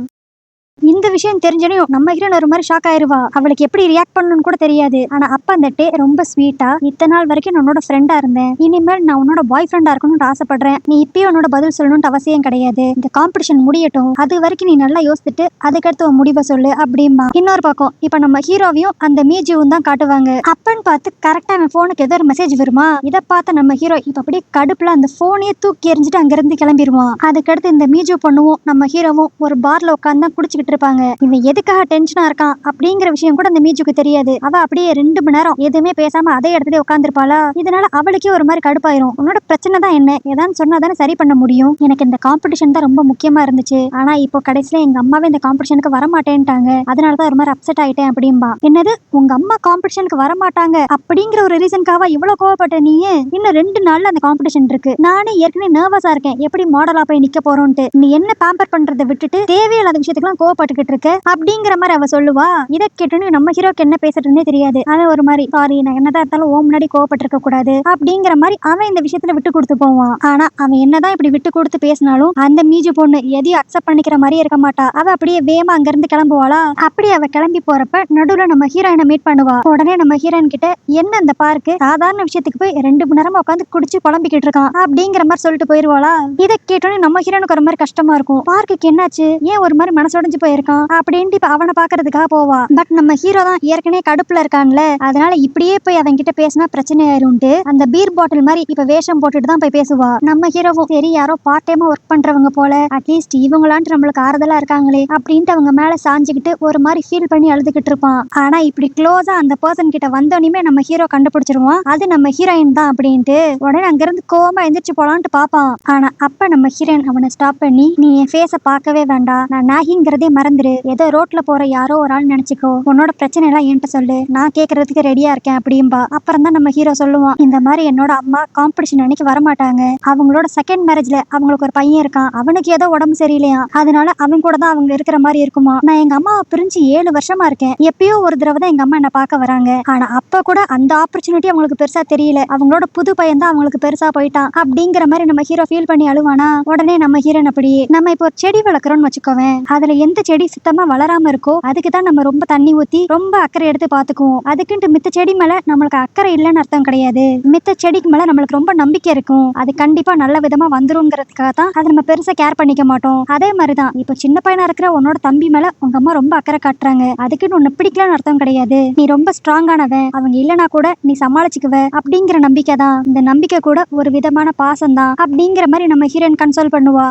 இந்த விஷயம் தெரிஞ்சனையும் நம்ம ஹீரோன் ஒரு மாதிரி ஷாக் ஆயிருவா. அவளுக்கு எப்படி ரியாக்ட் பண்ணணும்னு கூட தெரியாது. ஆனா அப்ப அந்த டே ரொம்ப ஸ்வீட்டா இத்தனை நாள் வரைக்கும் நான் உன்னோட ஃப்ரெண்டா இருந்தேன், இனிமேல் நான் உன்னோட பாய் ஃப்ரெண்டா இருக்கணும்னு ஆசைப்படுறேன், நீ இப்பயும் உன்னோட பதில் சொல்லணும்னு அவசியம் கிடையாது, இந்த காம்படிஷன் முடியட்டும், அது வரைக்கும் நீ நல்லா யோசிச்சுட்டு அதுக்கடுத்து உன் முடிவை சொல்லு அப்படிம்பா. இன்னொரு பக்கம் இப்ப நம்ம ஹீரோவையும் அந்த மீஜுவும் தான் காட்டுவாங்க. அப்பன்னு பார்த்து கரெக்டா அவன் போனுக்கு ஏதோ ஒரு மெசேஜ் வருமா. இதை பார்த்த நம்ம ஹீரோ இப்ப அப்படியே கடுப்புல அந்த போனையே தூக்கி எறிஞ்சிட்டு அங்க இருந்து கிளம்பிடுவான். அதுக்கடுத்து இந்த மீஜு பொண்ணுவும் நம்ம ஹீரோவும் ஒரு பார்ல உட்காந்து தான் குடிச்சுக்கிட்டு இருப்பாங்க. இவன் எதுக்காக டென்ஷனா இருக்கான் அப்படிங்கிற விஷயம் கூட அந்த மீஜுக்கு தெரியாது. அவ அப்படியே 2 மணி நேரம் எதுவுமே பேசாம அதே இடத்துல உட்காந்துருப்பாளா. இதனால அவளுக்கே ஒரு மாதிரி கடுப்பாயிரும். உன்னோட பிரச்சனை தான் என்ன, ஏதாவது சொன்னா தானே சரி பண்ண முடியும், எனக்கு இந்த காம்படிஷன் தான் ரொம்ப முக்கியமா இருந்துச்சு, ஆனா இப்போ கடைசியில எங்க அம்மாவே இந்த காம்படிஷனுக்கு வரமாட்டேன்ட்டாங்க, அதனாலதான் ஒரு மாதிரி அப்செட் ஆயிட்டேன் அப்படின்பா. என்னது உங்க அம்மா காம்படிஷனுக்கு வரமாட்டாங்க அப்படிங்கிற ஒரு ரீசனுக்காக இவ்வளவு கோவப்பட்ட நீ, இன்னும் 2 நாள்ல அந்த காம்படிஷன் இருக்கு, நானே ஏற்கனவே நர்வஸா இருக்கேன் எப்படி மாடலா போய் நிக்க போறோம்ட்டு, நீ என்ன பேம்பர் பண்றதை விட்டுட்டு தேவையில்லாத விஷயத்துக்குலாம் கோவப்பட்டுக்கிட்டு இருக்க அப்படிங்கிற மாதிரி அவ சொல்லுவா. இதை கேட்டோன்னு நம்ம ஹீரோக்கு என்ன பேசுறதுன்னே தெரியாது. அவன் ஒரு மாதிரி சாரி நான் என்னதான் இருந்தாலும் ஓ முன்னாடி கோவப்பட்டிருக்க கூடாது அப்படிங்கிற மாதிரி அவன் இந்த விஷயத்துல விட்டு கொடுத்து போவான். ஆனா அவன் என்னதான் இப்படி விட்டு கொடுத்து பேசினாலும் அந்த மீஜு பொண்ணு எதையும் அக்செப்ட் பண்ணிக்கிற மாதிரியே இருக்க மாட்டா. அவ அப்படியே வேமா அங்க இருந்து கிளம்புவாளா. அப்படி அவ கிளம்பி போறப்ப நடுவுல நம்ம ஹீரோயினை மீட் பண்ணுவா. உடனே நம்ம ஹீரோயின் கிட்ட என்ன அந்த பார்க்கு சாதாரண விஷயத்துக்கு போய் 2 மணி நேரமா உட்காந்து குடிச்சு புலம்பிக்கிட்டு இருக்கான் அப்படிங்கிற மாதிரி சொல்லிட்டு போயிருவாளா. இதை கேட்டோன்னு நம்ம ஹீரோனுக்கு ஒரு மாதிரி கஷ்டமா இருக்கும். பார்க்குக்கு என்னாச்சு, ஏன் ஒரு மாதிரி மனசொடைஞ்சு போயிருக்கான் அப்படின்ட்டு இப்ப அவனை பாக்குறதுக்காக போவா. பட் நம்ம ஹீரோ தான் ஏற்கனவே கடுப்புல இருக்கான்ல, அதனால இப்படியே போய் அவன் கிட்ட பேசினா பிரச்சனை ஆயிரும்ட்டு அந்த பீர் பாட்டில் மாதிரி இப்ப வேஷம் போட்டுட்டு தான் போய் பேசுவா. நம்ம ஹீரோவும் சரி யாரோ பார்ட் டைமா ஒர்க் பண்றவங்க போல, அட்லீஸ்ட் இவங்களான்ட்டு நம்மளுக்கு ஆறுதலா இருக்காங்களே அப்படின்ட்டு அவங்க மேல சாஞ்சுக்கிட்டு ஒரு மாதிரி ஃபீல் பண்ணி அழுதுகிட்டு இருப்பான். ஆனா இப்படி க்ளோஸா அந்த பர்சன் கிட்ட வந்தோடனே நம்ம ஹீரோ கண்டுபிடிச்சிருவான் அது நம்ம ஹீரோயின் தான் அப்படின்ட்டு. உடனே அங்கிருந்து கோவமா எந்திரிச்சு போலான்ட்டு பாப்பான். ஆனா அப்ப நம்ம ஹீரோயின் அவனை ஸ்டாப் பண்ணி நீ என் ஃபேஸ பார்க்கவே வேண்டாம், நான் நாகிங்கிறதே எல்லாத்தையும் மறந்துரு, ஏதோ ரோட்ல போற யாரோ ஒரு ஆள் நினைச்சுக்கோ, உன்னோட பிரச்சனை எல்லாம் என்கிட்ட சொல்லு, நான் கேட்கறதுக்கு ரெடியா இருக்கேன் அப்படின்பா. அப்புறம் தான் நம்ம ஹீரோ சொல்லுவான், இந்த மாதிரி என்னோட அம்மா காம்படிஷன் அன்னைக்கு வரமாட்டாங்க, அவங்களோட செகண்ட் மேரேஜ்ல அவங்களுக்கு ஒரு பையன் இருக்கான், அவனுக்கு ஏதோ உடம்பு சரியில்லையா, அதனால அவங்க கூட தான் அவங்க இருக்கிற மாதிரி இருக்குமா. நான் எங்க அம்மாவை பிரிஞ்சு 7 வருஷமா இருக்கேன், எப்பயோ ஒரு தடவை தான் எங்க அம்மா என்ன பார்க்க வராங்க, ஆனா அப்ப கூட அந்த ஆப்பர்ச்சுனிட்டி அவங்களுக்கு பெருசா தெரியல, அவங்களோட புது பையன் தான் அவங்களுக்கு பெருசா போயிட்டான் அப்படிங்கிற மாதிரி நம்ம ஹீரோ ஃபீல் பண்ணி அழுவானா. உடனே நம்ம ஹீரோன் அப்படியே, நம்ம இப்போ ஒரு செடி வளர்க்குறோம்னு வச்சுக்கோவேன், அதுல எந்த செடி சுத்தமா வளராம இருக்கோ அதுக்கு தான் நம்ம ரொம்ப தண்ணி ஊத்தி ரொம்ப அக்கறை எடுத்து பாத்துக்குவோம். அதுக்குன்ட்டு மித்த செடி மேல நம்மளுக்கு அக்கறை இல்லைன்னு அர்த்தம் கிடையாது, மித்த செடிக்கு மேல நம்மளுக்கு ரொம்ப நம்பிக்கை இருக்கும், அது கண்டிப்பா நல்ல விதமா வந்துருங்கிறதுக்காக தான் அதை நம்ம பெருசா கேர் பண்ணிக்க மாட்டோம். அதே மாதிரிதான் இப்போ சின்ன பையனா இருக்கிற உன்னோட தம்பி மேல உங்க அம்மா ரொம்ப அக்கறை காட்டுறாங்க, அதுக்குன்னு உன்னை பிடிக்கலன்னு அர்த்தம் கிடையாது, நீ ரொம்ப ஸ்ட்ராங்கானவன், அவங்க இல்லைனா கூட நீ சமாளிச்சுக்குவ அப்படிங்கிற நம்பிக்கை தான், இந்த நம்பிக்கை கூட ஒரு விதமான பாசம் தான் அப்படிங்கிற மாதிரி நம்ம ஹீரோயின் கன்சோல் பண்ணுவா.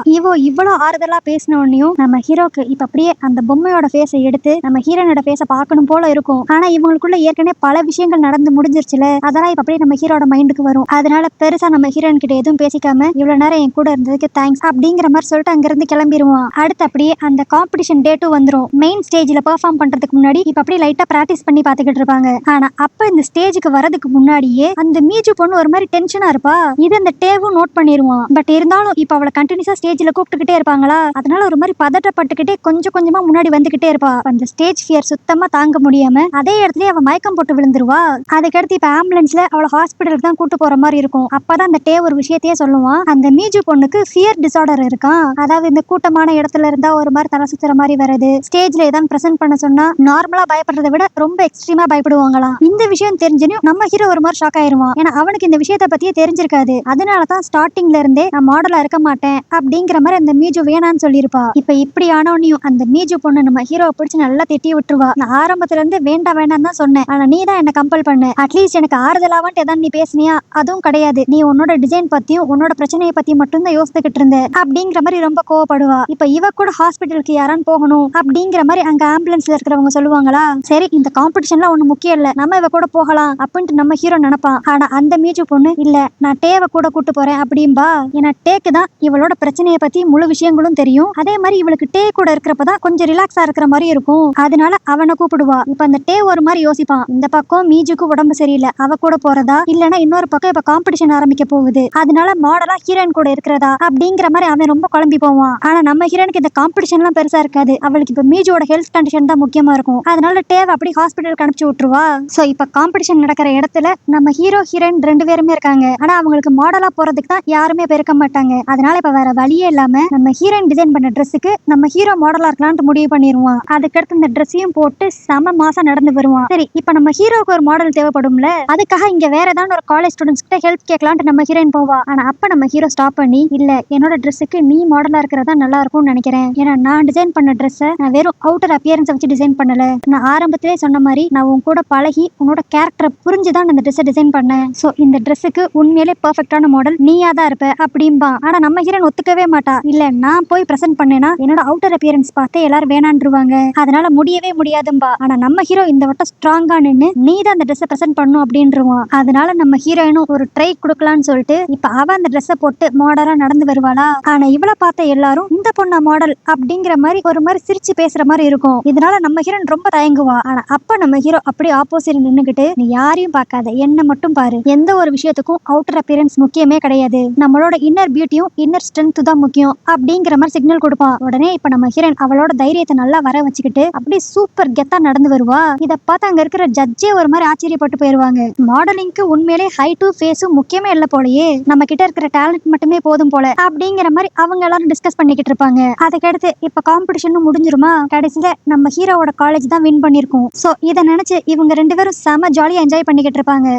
இவ்வளவு ஆறுதலா பேசினோடனையும் நம்ம ஹீரோக்கு இப்ப அப்படியே அந்த பொம்மையோட ஃபேஸை எடுத்து நம்ம ஹீரோனோட ஃபேஸை பார்க்கணும் போல இருக்கும். ஆனா இவங்களுக்குள்ள ஏற்கனவே பல விஷயங்கள் நடந்து முடிஞ்சிருச்சுல, அதெல்லாம் இப்ப அப்படியே நம்ம ஹீரோட மைண்டுக்கு வரும். அதனால பெருசா நம்ம ஹீரோயின் கிட்ட எதுவும் பேசிக்காம இவ்வளவு நேரம் என் கூட இருந்ததுக்கு தேங்க்ஸ் அப்படிங்கிற மாதிரி சொல்லிட்டு அங்கிருந்து கிளம்பிடுவான். அடுத்து அப்படியே அந்த காம்படிஷன் டேட்டும் வந்துடும். மெயின் ஸ்டேஜ்ல பெர்ஃபார்ம் பண்றதுக்கு முன்னாடி இப்ப அப்படியே லைட்டா பிராக்டிஸ் பண்ணி பாத்துக்கிட்டு இருப்பாங்க. ஆனா அப்ப இந்த ஸ்டேஜுக்கு வரதுக்கு முன்னாடியே அந்த மீஜு பொண்ணு ஒரு மாதிரி டென்ஷனா இருப்பா. இது அந்த டேவும் நோட் பண்ணிடுவான். பட் இருந்தாலும் இப்ப அவளை கண்டினியூஸா ஸ்டேஜ்ல கூப்பிட்டுக்கிட்டே இருப்பாங்களா, அதனால ஒரு மாதிரி பதட்டப்பட்டுக்கிட்டே கொஞ்சம் கொஞ்சமா முன்னாடி வந்துகிட்டே இருப்பா. அந்த ஸ்டேஜ் ஃபியர் சுத்தமா தாங்க முடியாம அதே இடத்துல அவ மயக்கம் போட்டு விழுந்துருவா. அதுக்கடுத்து இப்ப ஆம்புலன்ஸ்ல அவளை ஹாஸ்பிட்டலுக்கு தான் கூட்டு போற மாதிரி இருக்கும். அப்பதான் அந்த டே ஒரு விஷயத்தையே சொல்லுவான், அந்த மீஜு பொண்ணுக்கு ஃபியர் டிசார்டர் இருக்கான், அதாவது இந்த கூட்டமான இடத்துல இருந்தா ஒரு மாதிரி தலை சுத்துற மாதிரி வருது, ஸ்டேஜ்ல ஏதாவது பிரசன்ட் பண்ண சொன்னா நார்மலா பயப்படுறதை விட ரொம்ப எக்ஸ்ட்ரீமா பயப்படுவாங்களாம். இந்த விஷயம் தெரிஞ்சுன்னு நம்ம ஹீரோ ஒரு மாதிரி ஷாக் ஆயிருவான். ஏன்னா அவனுக்கு இந்த விஷயத்தை பத்தியே தெரிஞ்சிருக்காது. அதனாலதான் ஸ்டார்டிங்ல இருந்தே நான் மாடலா இருக்க மாட்டேன் அப்படிங்கிற மாதிரி அந்த மீஜு வேணான்னு சொல்லியிருப்பா. இப்ப இப்படி ஆனோனையும் அந்த மீஜு பொண்ணு நம்ம ஹீரோ பிடிச்சு நல்லா திட்டி விட்டுருவா. நான் ஆரம்பத்துல இருந்து வேண்டாம் வேண்டாம் தான் சொன்னேன், ஆனா நீ தான் என்ன கம்பல் பண்ண, அட்லீஸ்ட் எனக்கு ஆறுதலாவன்ட்டு ஏதாவது நீ பேசுனியா, அதுவும் கிடையாது, நீ உன்னோட டிசைன் பத்தியும் உன்னோட பிரச்சனையை பத்தி மட்டும் தான் யோசிச்சுக்கிட்டு இருந்த அப்படிங்கிற மாதிரி ரொம்ப கோவப்படுவா. இப்ப இவ கூட ஹாஸ்பிட்டலுக்கு யாரான்னு போகணும் அப்படிங்கிற மாதிரி அங்க ஆம்புலன்ஸ்ல இருக்கிறவங்க சொல்லுவாங்களா, சரி இந்த காம்படிஷன்லாம் ஒண்ணு முக்கியம் இல்ல, நம்ம இவ கூட போகலாம் அப்படின்ட்டு நம்ம ஹீரோ நினைப்பான். ஆனா அந்த மீஜு பொண்ணு இல்ல, நான் டேவை கூட கூட்டு போறேன் அப்படின்பா. ஏன்னா டேக்கு தான் இவளோட பிரச்சனையை பத்தி முழு விஷயங்களும் தெரியும், அதே மாதிரி இவளுக்கு டே கூட இருக்கிறப்பதான் கொஞ்சம் ரிலாக்ஸா இருக்கிற மாதிரி இருக்கும், அதனால அவனை கூப்பிடுவா. இப்ப அந்த டே ஒரு மாதிரி யோசிப்பான், இந்த பக்கம் மீஜுக்கு உடம்பு சரியில்லை, அவ கூட போறதா, இல்லனா இன்னொரு பக்கம் இப்ப காம்படிஷன் ஆரம்பிக்க போகுது, அதனால மாடலா ஹீரோயின் கூட இருக்கிறதா அப்படிங்கிற மாதிரி அவன் ரொம்ப குழம்பி போவான். ஆனா நம்ம ஹீரோனுக்கு இந்த காம்படிஷன் எல்லாம் பெருசா இருக்காது, அவளுக்கு இப்ப மீஜோட ஹெல்த் கண்டிஷன் தான் முக்கியமா இருக்கும், அதனால டேவை அப்படி ஹாஸ்பிட்டலுக்கு அனுப்பிச்சு விட்டுருவா. சோ இப்ப காம்படிஷன் நடக்கிற இடத்துல நம்ம ஹீரோ ஹீரோயின் 2 பேருமே இருக்காங்க. ஆனா அவங்களுக்கு மாடலா போறதுக்கு தான் யாருமே இருக்க மாட்டாங்க. அதனால இப்ப வேற வழியே இல்லாம நம்ம ஹீரோயின் டிசைன் பண்ண ட்ரெஸ்ஸுக்கு நம்ம ஹீரோ மாடலா இருக்கலாம்னு முடிவு பண்ணிடுவான். அதுக்கடுத்து இந்த ட்ரெஸ்ஸையும் போட்டு செம மாசம் நடந்து வருவான். சரி இப்ப நம்ம ஹீரோக்கு ஒரு மாடல் தேவைப்படும்ல, அதுக்காக இங்க வேற ஏதாவது ஒரு காலேஜ் ஸ்டூடெண்ட்ஸ் கிட்ட ஹெல்ப் கேட்கலான்ட்டு நம்ம ஹீரோயின் போவா. ஆனா அப்ப நம்ம ஹீரோ ஸ்டாப் பண்ணி, இல்ல என்னோட ட்ரெஸ்ஸுக்கு நீ மாடலா இருக்கிறதா நல்லா இருக்கும்னு நினைக்கிறேன், ஏன்னா நான் டிசைன் பண்ண ட்ரெஸ்ஸை நான் வெறும் அவுட்டர் அப்பியரன்ஸ் வச்சு டிசைன் பண்ணல, நான் ஆரம்பத்திலே சொன்ன மாதிரி நான் உன் கூட பழகி உன்னோட கேரக்டரை புரிஞ்சுதான் இந்த ட்ரெஸ்ஸை டிசைன் பண்ணேன், சோ இந்த ட்ரெஸ்ஸுக்கு உண்மையிலே பெர்ஃபெக்டான மாடல் நீயா தான் இருப்ப அப்படின்பா. ஆனா நம்ம ஹீரோயின் ஒத்துக்கவே மாட்டா, இல்ல நான் போய் பிரசன்ட் பண்ணேனா என்னோட அவுட்டர் அப்பியரன்ஸ் பார்த்து எல்லாரும் வேணான்றுவாங்க, அதனால முடியவே முடியாதும்பா. ஆனா நம்ம ஹீரோ இந்த வட்டம் ஸ்ட்ராங்கா நின்னு நீ தான் அந்த ட்ரெஸ்ஸை பிரசன்ட் பண்ணும் அப்படின்றுவான். அதனால நம்ம ஹீரோயினும் ஒரு ட்ரை கொடுக்கலான்னு சொல்லிட்டு இப்ப அவ அந்த ட்ரெஸ்ஸை போட்டு மாடலா நடந்து வருவாளா. ஆனா இவளை பார்த்த எல்லாரும் இந்த பொண்ண மாடல் அப்படிங்கிற மாதிரி ஒரு மாதிரி சிரிச்சு பேசுற மாதிரி இருக்கும். இதனால நம்ம ஹீரோயின் ரொம்ப தயங்குவா. ஆனா அப்ப நம்ம ஹீரோ அப்படியே ஆப்போசிட் நின்னுகிட்டு, நீ யாரையும் பார்க்காத, என்ன மட்டும் பாரு, எந்த ஒரு விஷயத்துக்கும் அவுட்டர் அப்பியரன்ஸ் முக்கியமே கிடையாது, நம்மளோட இன்னர் பியூட்டியும் இன்னர் ஸ்ட்ரென்த் தான் முக்கியம் அப்படிங்கிற மாதிரி சிக்னல் கொடுப்பான். உடனே இப்ப நம்ம ஹீரோயின் அவளோட தைரியத்தை நல்லா வர வச்சுக்கிட்டு அப்படியே சூப்பர் கெத்தா நடந்து வருவா. இத பார்த்து அங்க இருக்கிற ஜட்ஜே ஒரு மாதிரி ஆச்சரியப்பட்டு போயிருவாங்க. மாடலிங்க்கு உண்மையிலே ஹைட்டும் ஃபேஸும் முக்கியமே இல்ல போலயே, நம்ம கிட்ட இருக்கிற டேலண்ட் மட்டுமே போதும் போல அப்படிங்கிற மாதிரி அவங்க எல்லாரும் டிஸ்கஸ் பண்ணிக்கிட்டு இருப்பாங்க. அதுக்கடுத்து இப்ப காம்படிஷனும் முடிஞ்சிருமா, கடைசியில நம்ம ஹீரோவோட காலேஜ் தான் வின் பண்ணிருக்கும். சோ இதை நினைச்சு இவங்க 2 பேரும் செம ஜாலியா என்ஜாய் பண்ணிக்கிட்டு இருப்பாங்க.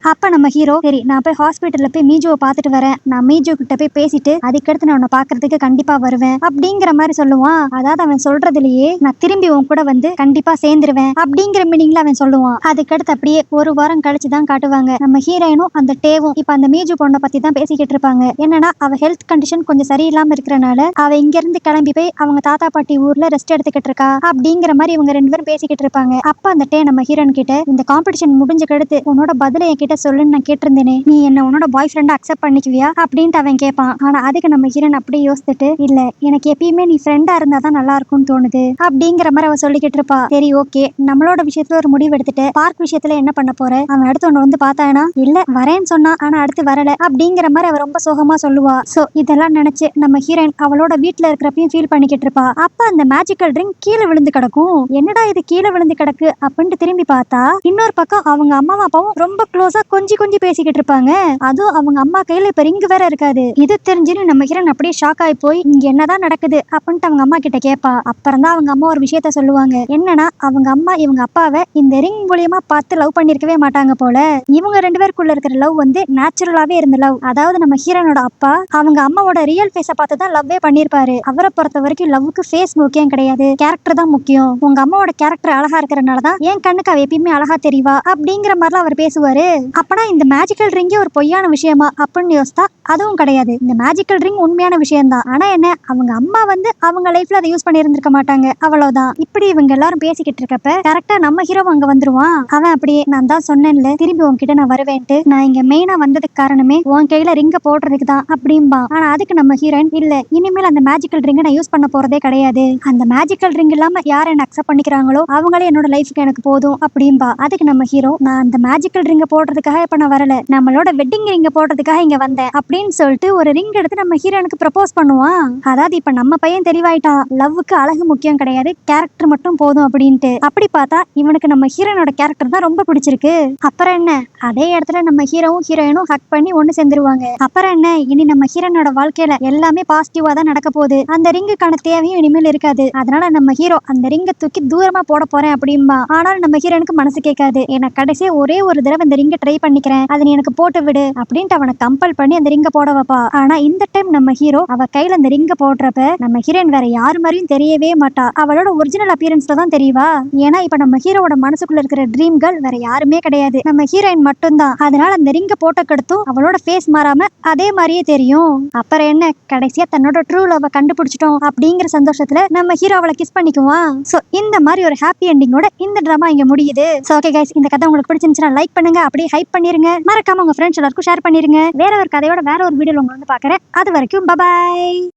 அப்ப நம்ம ஹீரோ, சரி நான் போய் ஹாஸ்பிட்டல்ல போய் மீஜுவை பார்த்துட்டு வரேன், நான் மீஜு கிட்ட போய் பேசிட்டு அதுக்கடுத்து நான் உன்னை பாக்குறதுக்கு கண்டிப்பா வருவேன் அப்படிங்கிற மாதிரி சொல்லுவான். அதாவது அவன் சொல்றதுலயே நான் திரும்பி உன் கூட வந்து கண்டிப்பா சேர்ந்துருவேன் அப்படிங்கிற மீனிங்ல அவன் சொல்லுவான். அதுக்கடுத்து அப்படியே ஒரு வாரம் கழிச்சுதான் காட்டுவாங்க நம்ம ஹீரோயினும் அந்த டேவும் இப்ப அந்த மீஜு பொண்ணை பத்தி தான் பேசிக்கிட்டு இருப்பாங்க. என்னன்னா அவ ஹெல்த் கண்டிஷன் கொஞ்சம் சரியில்லாம இருக்கிறனால அவ இங்க இருந்து கிளம்பி போய் அவங்க தாத்தா பாட்டி ஊர்ல ரெஸ்ட் எடுத்துக்கிட்டு இருக்கா அப்படிங்கிற மாதிரி இவங்க 2 பேரும் பேசிக்கிட்டு இருப்பாங்க. அப்ப அந்த டே நம்ம ஹீரோயின் கிட்ட, இந்த காம்படிஷன் முடிஞ்ச கடுத்து உன்னோட பதில என்கிட்ட கிட்ட சொல்லுன்னு நான் கேட்டிருந்தேனே, நீ என்ன உன்னோட பாய் ஃப்ரெண்டா அக்செப்ட் பண்ணிக்குவியா அப்படின்ட்டு அவன் கேட்பான். ஆனா அதுக்கு நம்ம ஹீரோன் அப்படியே யோசிச்சுட்டு, இல்ல எனக்கு எப்பயுமே நீ ஃப்ரெண்டா இருந்தா தான் நல்லா இருக்கும்னு தோணுது அப்படிங்கிற மாதிரி அவ சொல்லிக்கிட்டு இருப்பா. சரி ஓகே, நம்மளோட விஷயத்துல ஒரு முடிவு எடுத்துட்டு பார்க் விஷயத்துல என்ன பண்ண போற? அவன் அடுத்து ஒண்ணு வந்து பார்த்தானா, இல்ல வரேன்னு சொன்னா ஆனா அடுத்து வரல அப்படிங்கிற மாதிரி அவ ரொம்ப சோகமா சொல்லுவா. சோ இதெல்லாம் நினைச்சு நம்ம ஹீரோயின் அவளோட வீட்டுல இருக்கிறப்பையும் ஃபீல் பண்ணிக்கிட்டு இருப்பா. அப்ப அந்த மேஜிக்கல் ட்ரிங்க் கீழே விழுந்து கிடக்கும். என்னடா இது கீழே விழுந்து கிடக்கு அப்படின்ட்டு திரும்பி பார்த்தா இன்னொரு பக்கம் அவங்க அம்மாவும் அப்பாவும் ரொம்ப க்ளோஸா கொஞ்சி கொஞ்சி பேசிக்கிட்டு இருப்பாங்க. அதுவும் அவங்க அம்மா கையில இப்ப ரிங் வேற இருக்காது. இது தெரிஞ்சுன்னு நம்ம ஹீரோயின் அப்படியே ஷாக் ஆகி போய் இங்க என்னதான் நடக்குது அப்படின்ட்டு அவங்க அம்மா கிட்ட கேட்பா. அப்புறம் தான் அவங்க அம்மா ஒரு விஷயத்த சொல்லுவாங்க. என்னன்னா அவங்க அம்மா இவங்க அப்பாவை இந்த ரிங் மூலியமா பார்த்து லவ் பண்ணிருக்கவே மாட்டாங்க போல. இவங்க ரெண்டு பேருக்குள்ள இருக்கிற லவ் வந்து நேச்சுரலாவே இருந்த லவ். அதாவது நம்ம ஹீரோனோட அப்பா அவங்க அம்மாவோட ரியல் ஃபேஸ பார்த்து தான் லவ்வே பண்ணிருப்பாரு. அவரை பொறுத்த வரைக்கும் லவ்வுக்கு ஃபேஸ் முக்கியம் கிடையாது, கேரக்டர் தான் முக்கியம். உங்க அம்மாவோட கேரக்டர் அழகா இருக்கிறனாலதான் என் கண்ணுக்கு அவ எப்பயுமே அழகா தெரியவா அப்படிங்கிற மாதிரிலாம் அவர் பேசுவாரு. அப்பனா இந்த மேஜிக்கல் ரிங்கே ஒரு பொய்யான விஷயமா அப்படின்னு யோசித்தா அதுவும் கிடையாது. இந்த மேஜிக்கல் ரிங் உண்மையான விஷயம் தான். ஆனா என்ன, அவங்க அம்மா வந்து அவங்க லைஃப்ல அதை யூஸ் பண்ணி இருந்திருக்க மாட்டாங்க, அவ்வளவுதான். இப்படி இவங்க எல்லாரும் பேசிக்கிட்டு இருக்கப்ப கரெக்டா நம்ம ஹீரோ அங்க வந்துருவான். அவன் அப்படியே, நான் தான் சொன்னேன்ல திரும்பி உன்கிட்ட நான் வருவேன்ட்டு, நான் இங்க மெயினா வந்ததுக்கு காரணமே உன் கையில ரிங்க போடுறதுக்கு தான் அப்படின்பா. ஆனா அதுக்கு நம்ம ஹீரோயின், இல்ல இனிமேல் அந்த மேஜிக்கல் ரிங்கை நான் யூஸ் பண்ண போறதே கிடையாது. அந்த மேஜிக்கல் ரிங் இல்லாம யார் என்ன அக்செப்ட் பண்ணிக்கிறாங்களோ அவங்களே என்னோட லைஃப்க்கு எனக்கு போதும் அப்படின்பா. அதுக்கு நம்ம ஹீரோ, நான் அந்த மேஜிக்கல் ரிங்க போடுறதுக்காக இப்ப நான் வரல, நம்மளோட வெட்டிங் ரிங்க போடுறதுக்காக இங்க வந்தேன் அப்படின்னு சொல்லிட்டு ஒரு ரிங் எடுத்து நம்ம ஹீரோனுக்கு ப்ரப்போஸ் பண்ணுவான். அதாவது இப்ப நம்ம பையன் தெளிவாயிட்டான், லவ்வுக்கு அழகு முக்கியம் கிடையாது, கேரக்டர் மட்டும் போதும் அப்படின்ட்டு. அப்படி பார்த்தா இவனுக்கு நம்ம ஹீரோனோட கேரக்டர் தான் ரொம்ப பிடிச்சிருக்கு. அப்புறம் என்ன, அதே இடத்துல நம்ம ஹீரோவும் ஹீரோயினும் ஹக் பண்ணி ஒண்ணு சேர்ந்துருவாங்க. அப்புறம் என்ன, இனி நம்ம ஹீரோனோட வாழ்க்கையில எல்லாமே பாசிட்டிவா தான் நடக்க போகுது. அந்த ரிங்குக்கான தேவையும் இனிமேல் இருக்காது. அதனால நம்ம ஹீரோ அந்த ரிங்கை தூக்கி தூரமா போட போறேன் அப்படின்பா. ஆனால் நம்ம ஹீரோனுக்கு மனசு கேட்காது. எனக்கு கடைசியா ஒரே ஒரு தடவை இந்த ரிங்கை ட்ரை பண்ணிக்கிறேன், அதை நீ எனக்கு போட்டு விடு அப்படின்ட்டு அவனை கம்பல் பண்ணி அந்த ரிங்கை போட வைப்பா. ஆனா இந்த டைம் நம்ம ஹீரோ அவ கையில அந்த ரிங்கை போடுறப்ப நம்ம ஹீரோயின் வேற யாரு மாதிரியும் தெரியவே மாட்டா, அவளோட ஒரிஜினல் அப்பியரன்ஸ்ல தான் தெரியவா. ஏன்னா இப்ப நம்ம ஹீரோவோட மனசுக்குள்ள இருக்கிற ட்ரீம் கேர்ள் வேற யாருமே கிடையாது, நம்ம ஹீரோயின் மட்டும்தான். அதனால அந்த ரிங்கை போட்டக்கடுத்தும் அவளோட ஃபேஸ் மாறாம அதே மாதிரியே தெரியும். அப்புறம் என்ன, கடைசியா தன்னோட ட்ரூ லவ் கண்டுபிடிச்சிட்டோம் அப்படிங்கிற சந்தோஷத்துல நம்ம ஹீரோ அவளை கிஸ் பண்ணிக்குவான். சோ இந்த மாதிரி ஒரு ஹாப்பி எண்டிங்கோட இந்த டிராமா இங்க முடியுது. சோ ஓகே கைஸ், இந்த கதை உங்களுக்கு பிடிச்சிருந்துச்சுன்னா லைக் பண்ணுங்க, அப்படியே ஹைப் பண்ணிருங்க, மறக்காம உங்க ஃப்ரெண்ட்ஸ் எல்லாருக்கும் ஷேர் பண்ணிருங்க. வேற ஒரு கதையோட வேற ஒரு வீடியோல உங்களை வந்து பாக்குறேன். அது வரைக்கும் பை.